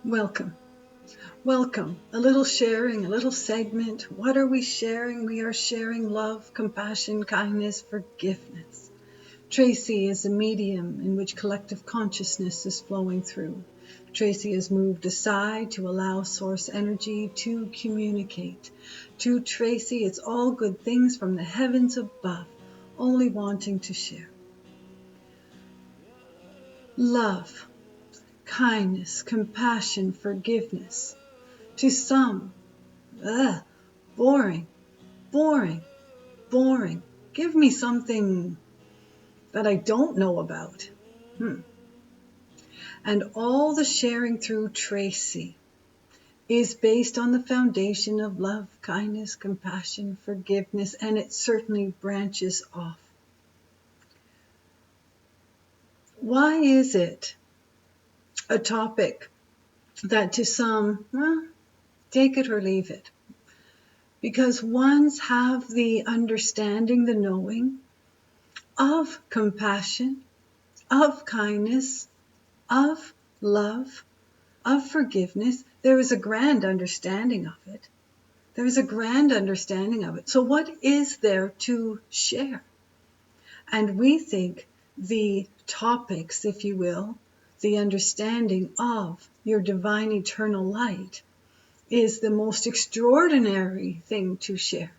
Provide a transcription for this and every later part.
Welcome. Welcome. A little sharing, a little segment. What are we sharing? We are sharing love, compassion, kindness, forgiveness. Tracy is a medium in which collective consciousness is flowing through. Tracy has moved aside to allow source energy to communicate. To Tracy, it's all good things from the heavens above, only wanting to share. Love, kindness, compassion, forgiveness. To some, boring, boring, boring. Give me something that I don't know about. And all the sharing through Tracy is based on the foundation of love, kindness, compassion, forgiveness, and it certainly branches off. Why is it a topic that to some, take it or leave it? Because ones have the understanding, the knowing of compassion, of kindness, of love, of forgiveness. There is a grand understanding of it. There is a grand understanding of it. So what is there to share? And we think the topics, if you will, the understanding of your divine eternal light is the most extraordinary thing to share.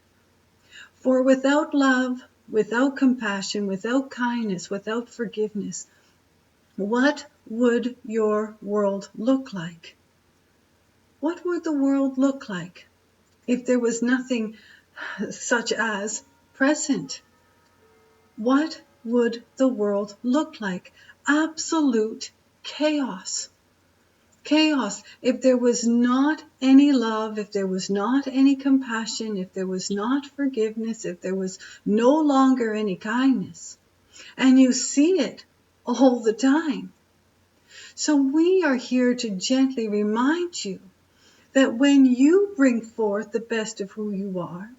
For without love, without compassion, without kindness, without forgiveness, what would your world look like? What would the world look like if there was nothing such as present? What would the world look like? Absolute chaos. Chaos. If there was not any love, if there was not any compassion, if there was not forgiveness, if there was no longer any kindness, and you see it all the time. So we are here to gently remind you that when you bring forth the best of who you are,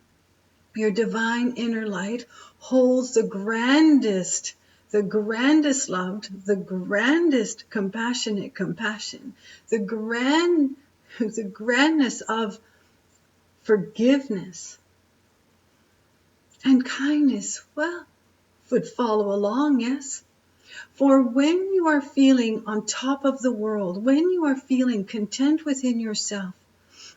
your divine inner light holds the grandest loved, the grandest compassionate compassion, the grandness of forgiveness and kindness, would follow along, yes. For when you are feeling on top of the world, when you are feeling content within yourself,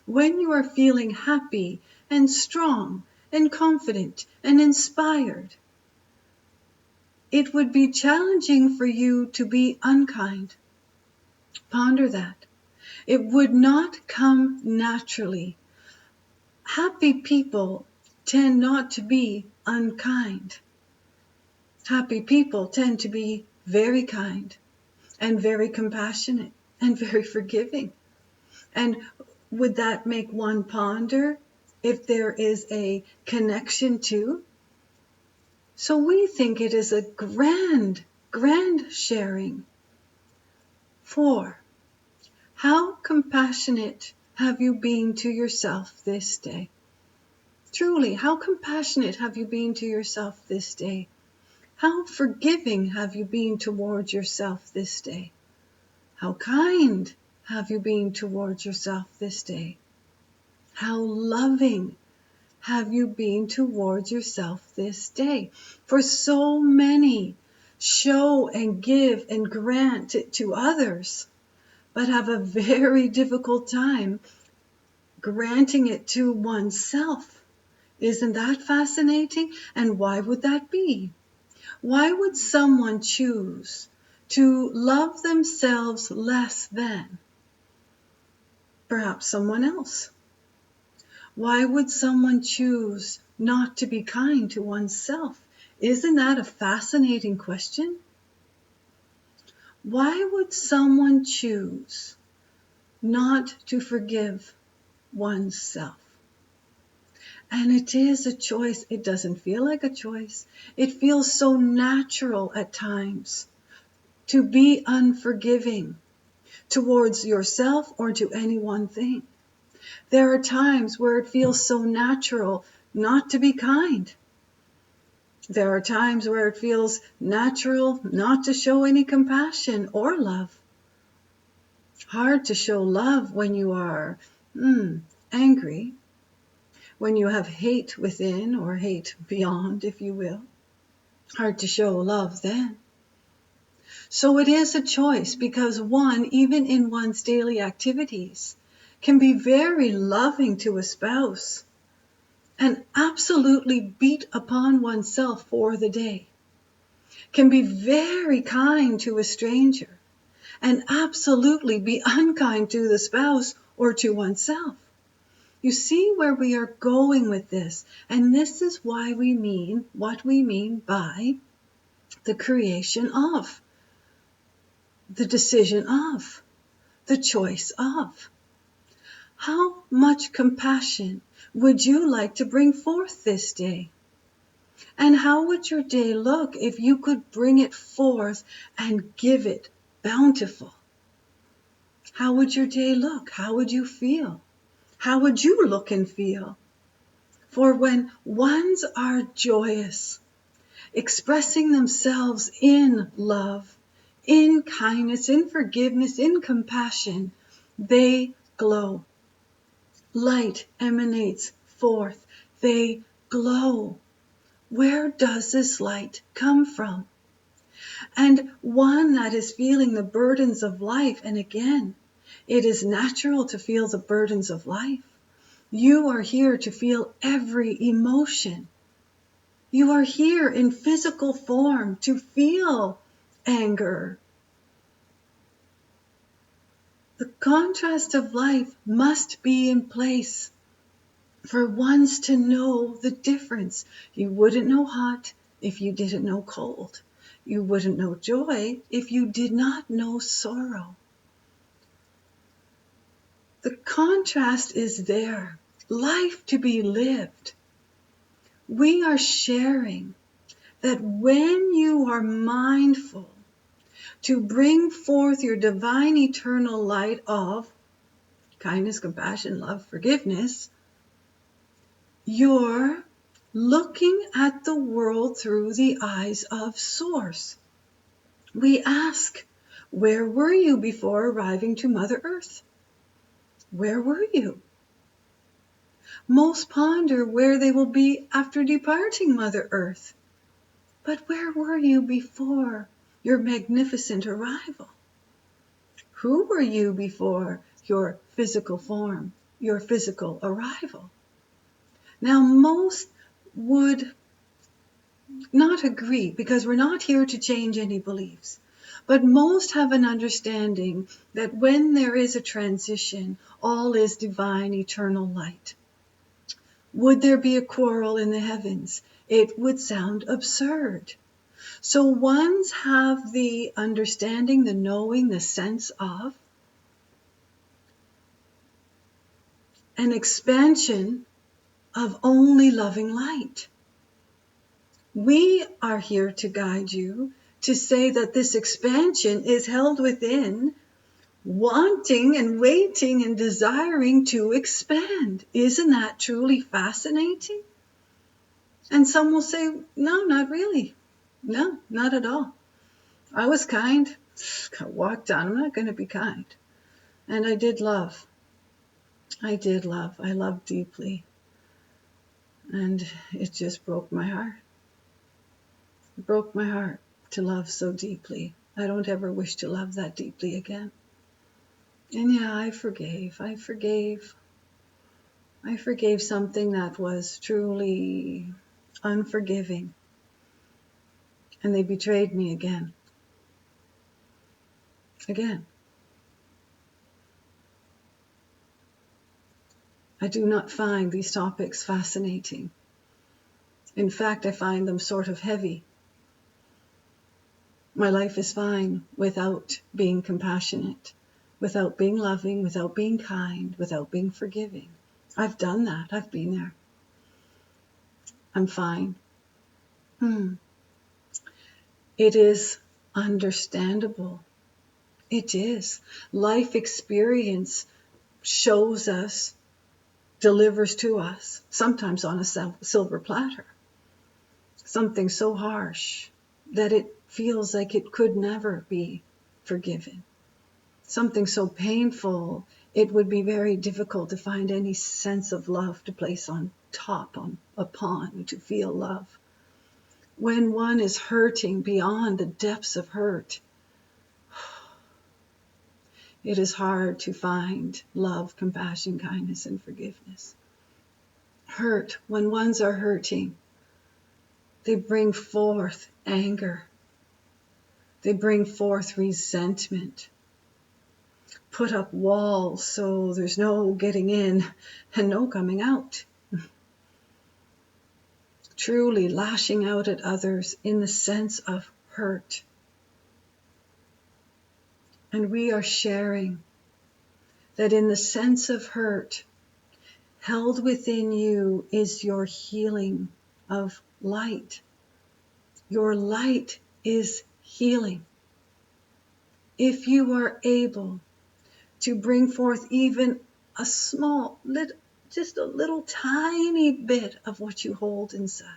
when you are feeling happy and strong and confident and inspired, it would be challenging for you to be unkind. Ponder that. It would not come naturally. Happy people tend not to be unkind. Happy people tend to be very kind and very compassionate and very forgiving. And would that make one ponder if there is a connection to? So we think it is a grand sharing. 4. How compassionate have you been to yourself this day? Truly, how compassionate have you been to yourself this day? How forgiving have you been towards yourself this day? How kind have you been towards yourself this day? How loving have you been towards yourself this day? For so many show and give and grant it to others, but have a very difficult time granting it to oneself. Isn't that fascinating? And why would that be? Why would someone choose to love themselves less than perhaps someone else? Why would someone choose not to be kind to oneself? Isn't that a fascinating question? Why would someone choose not to forgive oneself? And it is a choice. It doesn't feel like a choice. It feels so natural at times to be unforgiving towards yourself or to any one thing. There are times where it feels so natural not to be kind. There are times where it feels natural not to show any compassion or love. Hard to show love when you are angry, when you have hate within or hate beyond, if you will. Hard to show love then. So it is a choice, because one, even in one's daily activities, can be very loving to a spouse and absolutely beat upon oneself for the day. Can be very kind to a stranger and absolutely be unkind to the spouse or to oneself. You see where we are going with this, and this is why we mean what we mean by the creation of, the decision of, the choice of. How much compassion would you like to bring forth this day? And how would your day look if you could bring it forth and give it bountiful? How would your day look? How would you feel? How would you look and feel? For when ones are joyous, expressing themselves in love, in kindness, in forgiveness, in compassion, they glow. Light emanates forth. They glow. Where does this light come from? And one that is feeling the burdens of life, and again, it is natural to feel the burdens of life. You are here to feel every emotion. You are here in physical form to feel anger. The contrast of life must be in place for ones to know the difference. You wouldn't know hot if you didn't know cold. You wouldn't know joy if you did not know sorrow. The contrast is there. Life to be lived. We are sharing that when you are mindful to bring forth your divine eternal light of kindness, compassion, love, forgiveness, you're looking at the world through the eyes of Source. We ask, where were you before arriving to Mother Earth? Where were you? Most ponder where they will be after departing Mother Earth. But where were you before your magnificent arrival? Who were you before your physical form, your physical arrival? Now, most would not agree, because we're not here to change any beliefs. But most have an understanding that when there is a transition, all is divine, eternal light. Would there be a quarrel in the heavens? It would sound absurd. So ones have the understanding, the knowing, the sense of an expansion of only loving light. We are here to guide you to say that this expansion is held within, wanting and waiting and desiring to expand. Isn't that truly fascinating? And some will say, no, not really. No, not at all. I was kind. I walked on. I'm not going to be kind. And I did love. I did love. I loved deeply. And it just broke my heart. It broke my heart to love so deeply. I don't ever wish to love that deeply again. And yeah, I forgave. I forgave something that was truly unforgiving. And they betrayed me again. Again. I do not find these topics fascinating. In fact, I find them sort of heavy. My life is fine without being compassionate, without being loving, without being kind, without being forgiving. I've done that. I've been there. I'm fine. It is understandable. It is. Life experience shows us, delivers to us, sometimes on a silver platter, something so harsh that it feels like it could never be forgiven. something so painful, it would be very difficult to find any sense of love to place on top, upon, to feel love. When one is hurting beyond the depths of hurt, it is hard to find love, compassion, kindness, and forgiveness. Hurt, when ones are hurting, they bring forth anger. They bring forth resentment. Put up walls so there's no getting in and no coming out. Truly lashing out at others in the sense of hurt. And we are sharing that in the sense of hurt, held within you is your healing of light. Your light is healing. If you are able to bring forth even a small, just a little tiny bit of what you hold inside,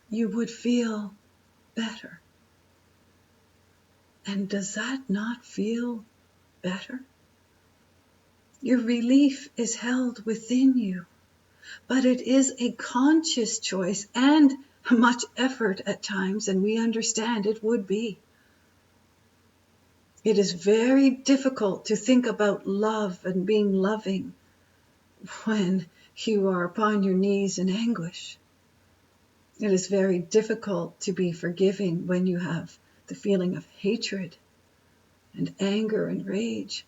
you would feel better. And does that not feel better? Your relief is held within you, but it is a conscious choice and much effort at times, and we understand it would be. It is very difficult to think about love and being loving when you are upon your knees in anguish. It is very difficult to be forgiving when you have the feeling of hatred and anger and rage,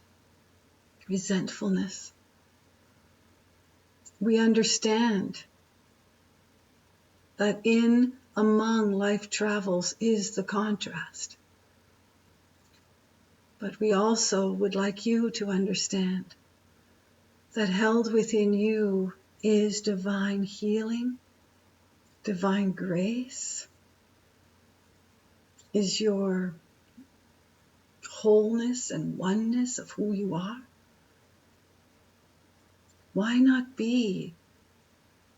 resentfulness. We understand that in among life travels is the contrast. But we also would like you to understand that held within you is divine healing, divine grace, is your wholeness and oneness of who you are. Why not be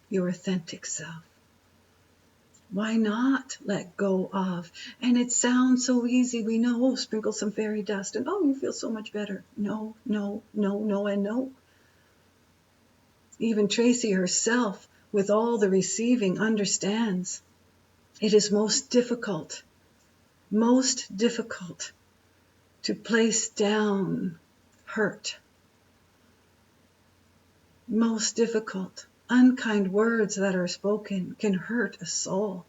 your authentic self? Why not let go of? And it sounds so easy. We know, oh, sprinkle some fairy dust and oh, you feel so much better. No, no, no, no, and no. Even Tracy herself, with all the receiving, understands it is most difficult to place down hurt. Most difficult. Unkind words that are spoken can hurt a soul,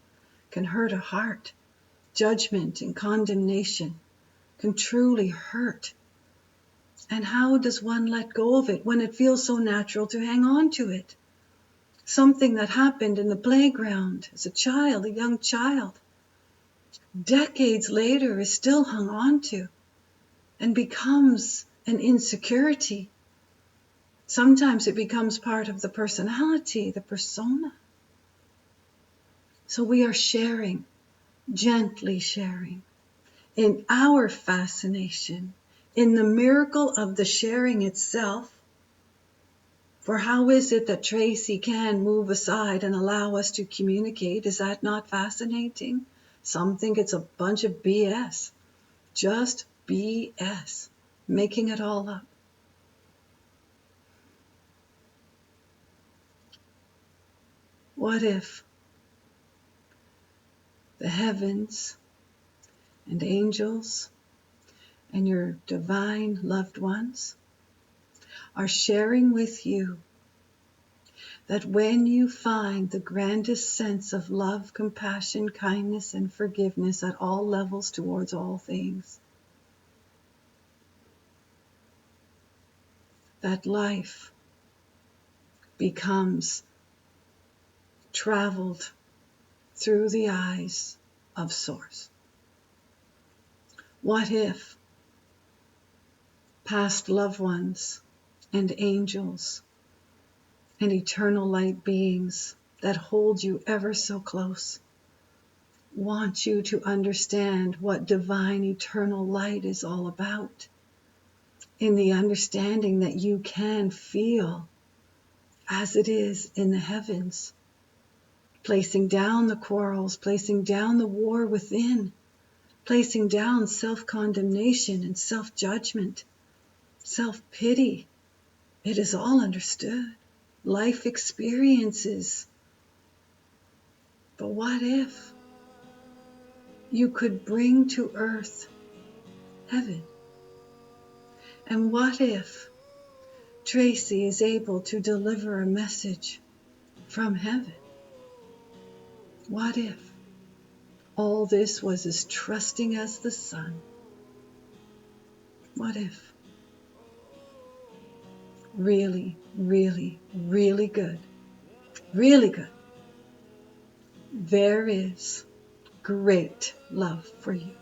can hurt a heart. Judgment and condemnation can truly hurt. And how does one let go of it when it feels so natural to hang on to it? Something that happened in the playground as a child, a young child, decades later is still hung on to and becomes an insecurity. Sometimes it becomes part of the personality, the persona. So we are sharing, gently sharing, in our fascination, in the miracle of the sharing itself. For how is it that Tracy can move aside and allow us to communicate? Is that not fascinating? Some think it's a bunch of BS. Just BS. Making it all up. What if the heavens and angels and your divine loved ones are sharing with you that when you find the grandest sense of love, compassion, kindness, and forgiveness at all levels towards all things, that life becomes traveled through the eyes of Source? What if past loved ones and angels and eternal light beings that hold you ever so close want you to understand what divine eternal light is all about, in the understanding that you can feel as it is in the heavens, placing down the quarrels, placing down the war within, placing down self-condemnation and self-judgment, self-pity. It is all understood. Life experiences. But what if you could bring to earth heaven? And what if Tracy is able to deliver a message from heaven? What if all this was as trusting as the sun? What if? Really, really, really good. Really good. There is great love for you.